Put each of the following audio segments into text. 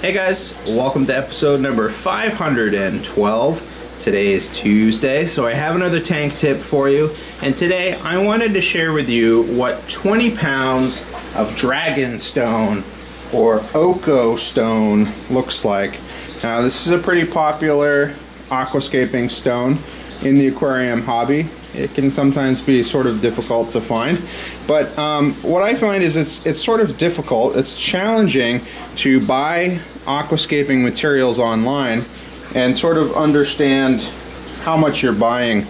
Hey guys, welcome to episode number 512. Today is Tuesday, so I have another tank tip for you. And today I wanted to share with you what 20 pounds of dragon stone or Ohko stone looks like. Now this is a pretty popular aquascaping stone in the aquarium hobby. It can sometimes be sort of difficult to find, but what I find is it's sort of difficult, it's challenging to buy aquascaping materials online and sort of understand how much you're buying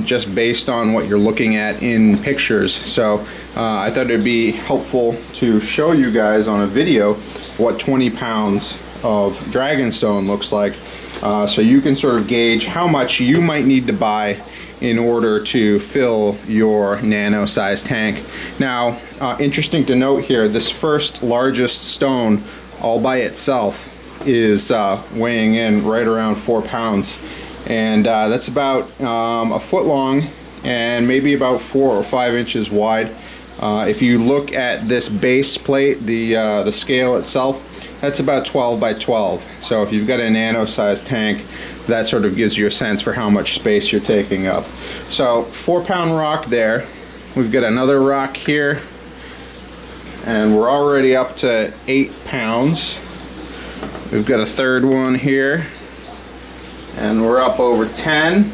just based on what you're looking at in pictures. So I thought it'd be helpful to show you guys on a video what 20 pounds of dragonstone looks like, so you can sort of gauge how much you might need to buy in order to fill your nano-sized tank. Now, interesting to note here, this first largest stone all by itself is weighing in right around 4 pounds, and that's about a foot long and maybe about 4 or 5 inches wide. If you look at this base plate, the scale itself, that's about 12 by 12. So if you've got a nano-sized tank, that sort of gives you a sense for how much space you're taking up. So 4-pound rock there. We've got another rock here, and we're already up to 8 pounds. We've got a third one here, and we're up over 10.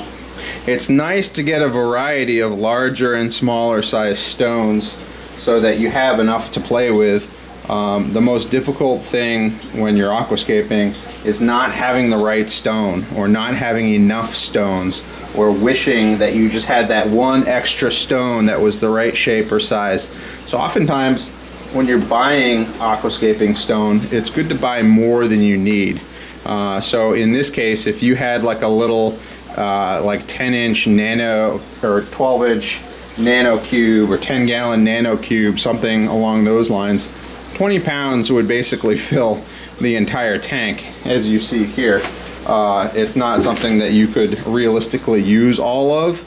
It's nice to get a variety of larger and smaller size stones so that you have enough to play with. The most difficult thing when you're aquascaping is not having the right stone, or not having enough stones, or wishing that you just had that one extra stone that was the right shape or size. So oftentimes when you're buying aquascaping stone, it's good to buy more than you need. So in this case, if you had like a little like 10-inch nano or 12-inch nano cube or 10-gallon nano cube, something along those lines, 20 pounds would basically fill the entire tank. As you see here, it's not something that you could realistically use all of,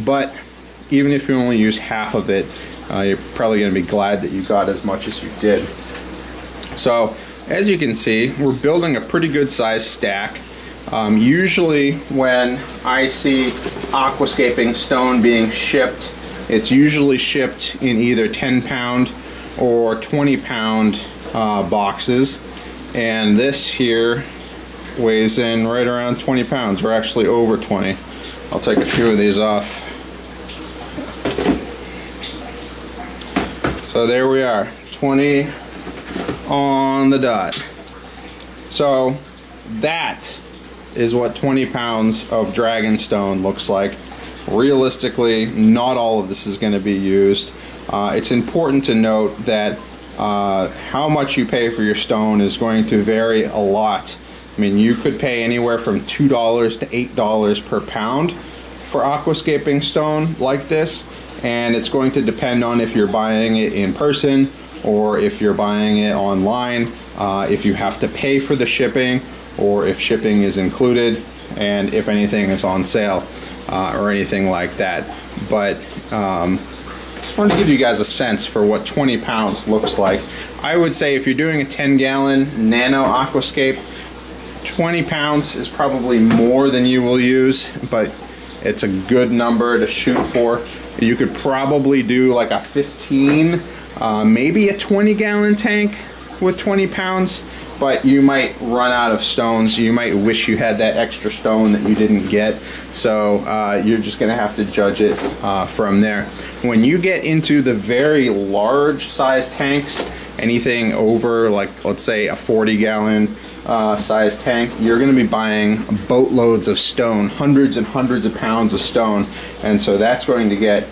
but even if you only use half of it, you're probably going to be glad that you got as much as you did. So as you can see, we're building a pretty good sized stack. Usually when I see aquascaping stone being shipped, it's usually shipped in either 10-pound or 20-pound boxes, and this here weighs in right around 20 pounds. We're actually over 20. I'll take a few of these off. So there we are, 20 on the dot. So that is what 20 pounds of dragonstone looks like. Realistically, not all of this is going to be used. It's important to note that how much you pay for your stone is going to vary a lot. I mean, you could pay anywhere from $2 to $8 per pound for aquascaping stone like this, and it's going to depend on if you're buying it in person or if you're buying it online, if you have to pay for the shipping or if shipping is included, and if anything is on sale or anything like that. But I want to give you guys a sense for what 20 pounds looks like. I would say if you're doing a 10-gallon nano aquascape, 20 pounds is probably more than you will use, but it's a good number to shoot for. You could probably do like a 15, maybe a 20-gallon tank with 20 pounds, but you might run out of stones. You might wish you had that extra stone that you didn't get. So you're just gonna have to judge it from there. When you get into the very large size tanks, anything over like, let's say, a 40-gallon size tank, you're gonna be buying boatloads of stone, hundreds and hundreds of pounds of stone. And so that's going to get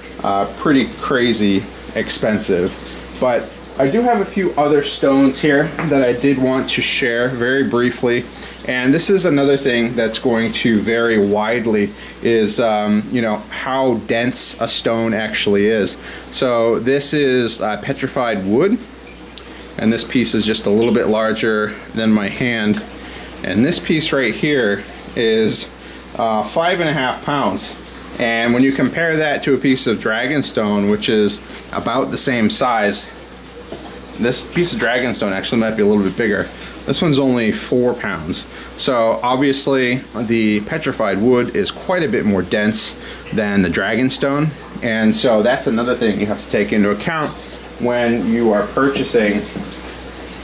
pretty crazy expensive. But I do have a few other stones here that I did want to share very briefly, and this is another thing that's going to vary widely is you know, how dense a stone actually is. So this is petrified wood, and this piece is just a little bit larger than my hand, and this piece right here is 5.5 pounds. And when you compare that to a piece of dragonstone, which is about the same size, this piece of dragonstone actually might be a little bit bigger. This one's only 4 pounds. So obviously the petrified wood is quite a bit more dense than the dragonstone. And so that's another thing you have to take into account when you are purchasing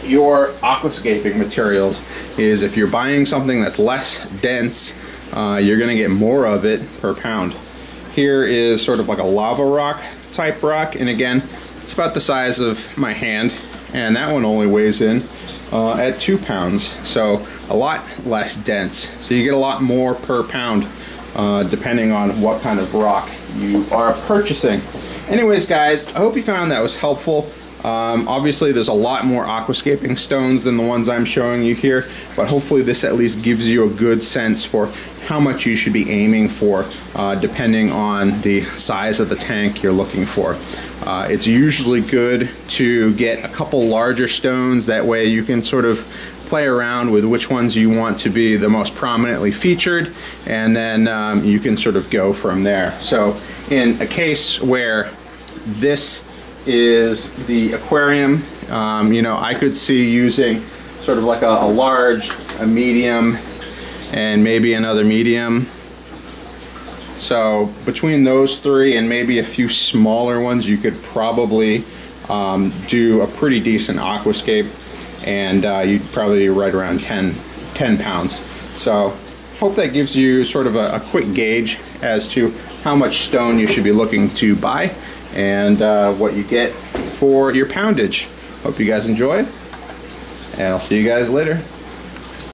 your aquascaping materials, is if you're buying something that's less dense, you're gonna get more of it per pound. Here is sort of like a lava rock type rock, and again, it's about the size of my hand, and that one only weighs in at 2 pounds, so a lot less dense. So you get a lot more per pound depending on what kind of rock you are purchasing. Anyways guys, I hope you found that was helpful. Obviously there's a lot more aquascaping stones than the ones I'm showing you here, but hopefully this at least gives you a good sense for how much you should be aiming for depending on the size of the tank you're looking for. It's usually good to get a couple larger stones, that way you can sort of play around with which ones you want to be the most prominently featured, and then you can sort of go from there. So in a case where this is the aquarium, you know, I could see using sort of like a large, a medium, and maybe another medium. So between those three and maybe a few smaller ones, you could probably do a pretty decent aquascape, and you'd probably be right around 10 pounds. So hope that gives you sort of a quick gauge as to how much stone you should be looking to buy and what you get for your poundage. Hope you guys enjoyed, and I'll see you guys later.